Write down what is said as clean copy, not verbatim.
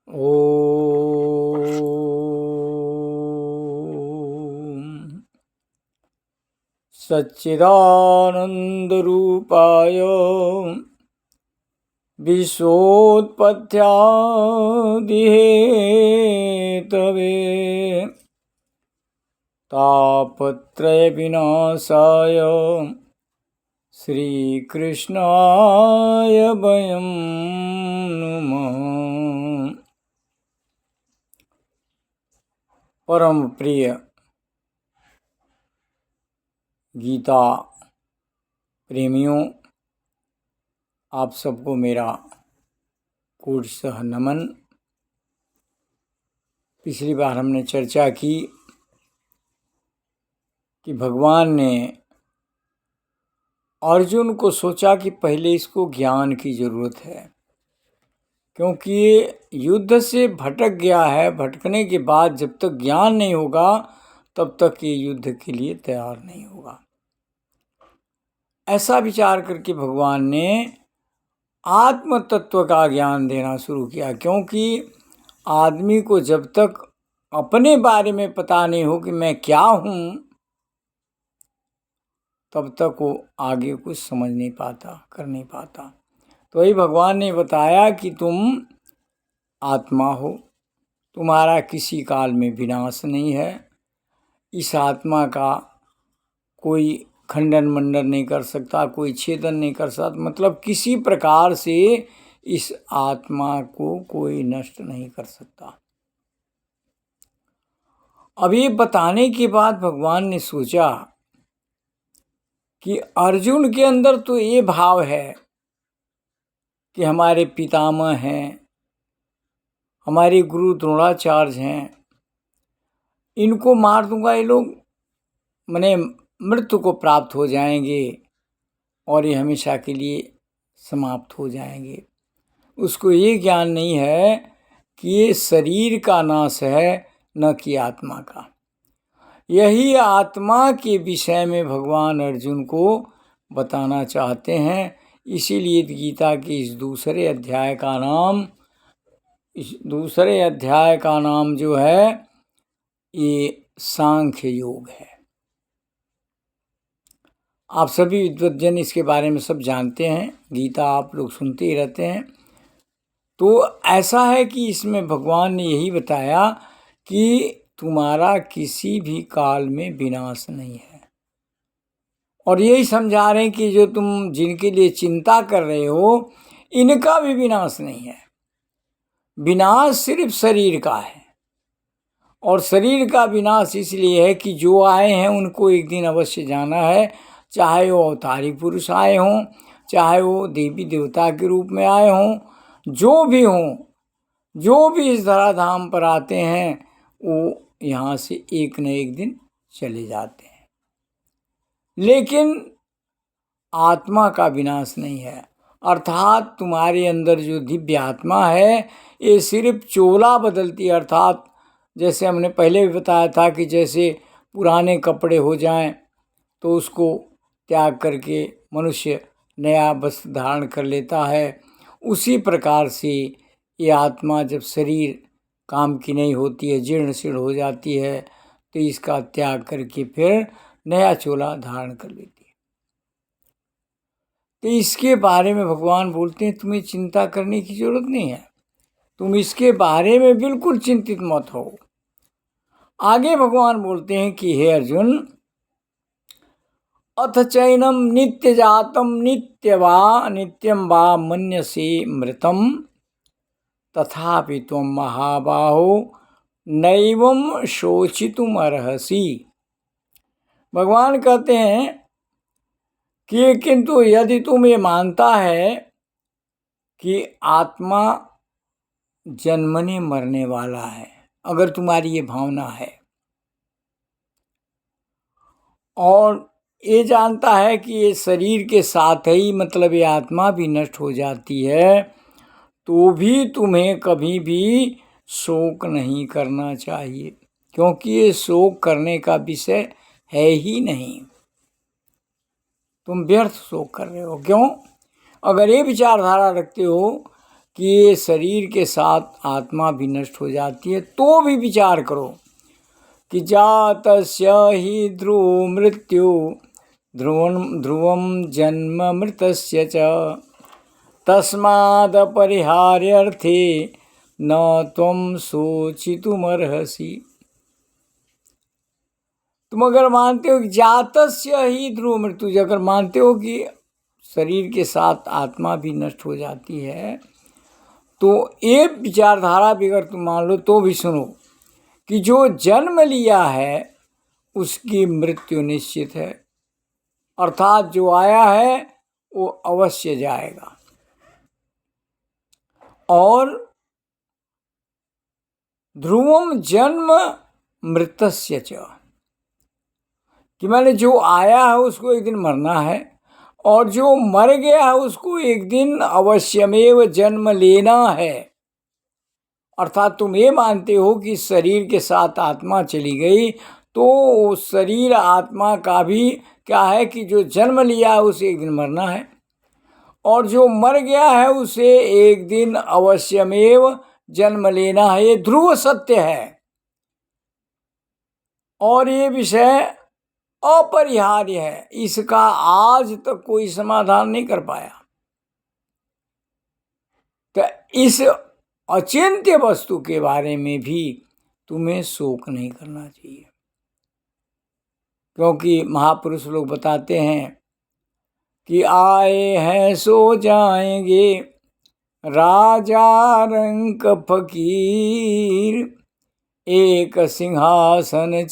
ॐ सच्चिदानन्दरूपाय विश्वोत्पत्त्यादिहेतवे तापत्रयविनाशाय श्रीकृष्णाय वयं नमः। परम प्रिय गीता प्रेमियों, आप सबको मेरा कोटि नमन। पिछली बार हमने चर्चा की कि भगवान ने अर्जुन को सोचा कि पहले इसको ज्ञान की जरूरत है, क्योंकि ये युद्ध से भटक गया है। भटकने के बाद जब तक ज्ञान नहीं होगा तब तक ये युद्ध के लिए तैयार नहीं होगा। ऐसा विचार करके भगवान ने आत्म तत्व का ज्ञान देना शुरू किया, क्योंकि आदमी को जब तक अपने बारे में पता नहीं हो कि मैं क्या हूँ, तब तक वो आगे कुछ समझ नहीं पाता, कर नहीं पाता। तो वही भगवान ने बताया कि तुम आत्मा हो, तुम्हारा किसी काल में विनाश नहीं है। इस आत्मा का कोई खंडन मंडन नहीं कर सकता, कोई छेदन नहीं कर सकता, मतलब किसी प्रकार से इस आत्मा को कोई नष्ट नहीं कर सकता। अब ये बताने के बाद भगवान ने सोचा कि अर्जुन के अंदर तो ये भाव है कि हमारे पितामह हैं, हमारे गुरु द्रोणाचार्य हैं, इनको मार दूंगा, ये लोग मने मृत्यु को प्राप्त हो जाएंगे और ये हमेशा के लिए समाप्त हो जाएंगे। उसको ये ज्ञान नहीं है कि ये शरीर का नाश है, न कि आत्मा का। यही आत्मा के विषय में भगवान अर्जुन को बताना चाहते हैं। इसीलिए गीता के इस दूसरे अध्याय का नाम जो है ये सांख्य योग है। आप सभी विद्वज्जन इसके बारे में सब जानते हैं, गीता आप लोग सुनते ही रहते हैं। तो ऐसा है कि इसमें भगवान ने यही बताया कि तुम्हारा किसी भी काल में विनाश नहीं है, और यही समझा रहे हैं कि जो तुम जिनके लिए चिंता कर रहे हो, इनका भी विनाश नहीं है। विनाश सिर्फ शरीर का है, और शरीर का विनाश इसलिए है कि जो आए हैं उनको एक दिन अवश्य जाना है। चाहे वो अवतारी पुरुष आए हों, चाहे वो देवी देवता के रूप में आए हों, जो भी हों, जो भी इस धराधाम पर आते हैं वो यहाँ से एक न एक दिन चले जाते हैं। लेकिन आत्मा का विनाश नहीं है, अर्थात तुम्हारे अंदर जो दिव्य आत्मा है ये सिर्फ चोला बदलती है। अर्थात जैसे हमने पहले भी बताया था कि जैसे पुराने कपड़े हो जाएं तो उसको त्याग करके मनुष्य नया वस्त्र धारण कर लेता है, उसी प्रकार से ये आत्मा जब शरीर काम की नहीं होती है, जीर्ण शीर्ण हो जाती है, तो इसका त्याग करके फिर नया चोला धारण कर लेती है। तो इसके बारे में भगवान बोलते हैं तुम्हें चिंता करने की जरूरत नहीं है, तुम इसके बारे में बिल्कुल चिंतित मत हो। आगे भगवान बोलते हैं कि हे अर्जुन, अथ चैनम नित्य जातम नित्यम वा मन्यसे मृतम तथापि त्वं महाबाहो नैवं शोचितुम अर्हसि। भगवान कहते हैं कि किंतु यदि तुम ये मानता है कि आत्मा जन्मने मरने वाला है, अगर तुम्हारी ये भावना है और ये जानता है कि ये शरीर के साथ ही मतलब ये आत्मा भी नष्ट हो जाती है, तो भी तुम्हें कभी भी शोक नहीं करना चाहिए, क्योंकि ये शोक करने का विषय है ही नहीं। तुम व्यर्थ शोक कर रहे हो। क्यों? अगर ये विचारधारा रखते हो कि ये शरीर के साथ आत्मा भी नष्ट हो जाती है, तो भी विचार करो कि जातस्य ही ध्रुव मृत्यु ध्रुवम जन्म मृतस्य च तस्माद् परिहार्यर्थे न त्वं शोचितुमर्हसि। तुम अगर मानते हो कि जातस्य ही ध्रुव मृत्यु, अगर मानते हो कि शरीर के साथ आत्मा भी नष्ट हो जाती है, तो एक विचारधारा भी अगर तुम मान लो तो भी सुनो कि जो जन्म लिया है उसकी मृत्यु निश्चित है, अर्थात जो आया है वो अवश्य जाएगा। और ध्रुवम जन्म मृतस्य च, कि मैंने जो आया है उसको एक दिन मरना है, और जो मर गया है उसको एक दिन अवश्यमेव जन्म लेना है। अर्थात तुम ये मानते हो कि शरीर के साथ आत्मा चली गई, तो शरीर आत्मा का भी क्या है कि जो जन्म लिया है उसे एक दिन मरना है, और जो मर गया है उसे एक दिन अवश्यमेव जन्म लेना है। ये ध्रुव सत्य है, और ये विषय अपरिहार्य है, इसका आज तक कोई समाधान नहीं कर पाया। तो इस अचिंत्य वस्तु के बारे में भी तुम्हें शोक नहीं करना चाहिए, क्योंकि महापुरुष लोग बताते हैं कि आए हैं सो जाएंगे राजा रंक फकीर, एक सिंहासन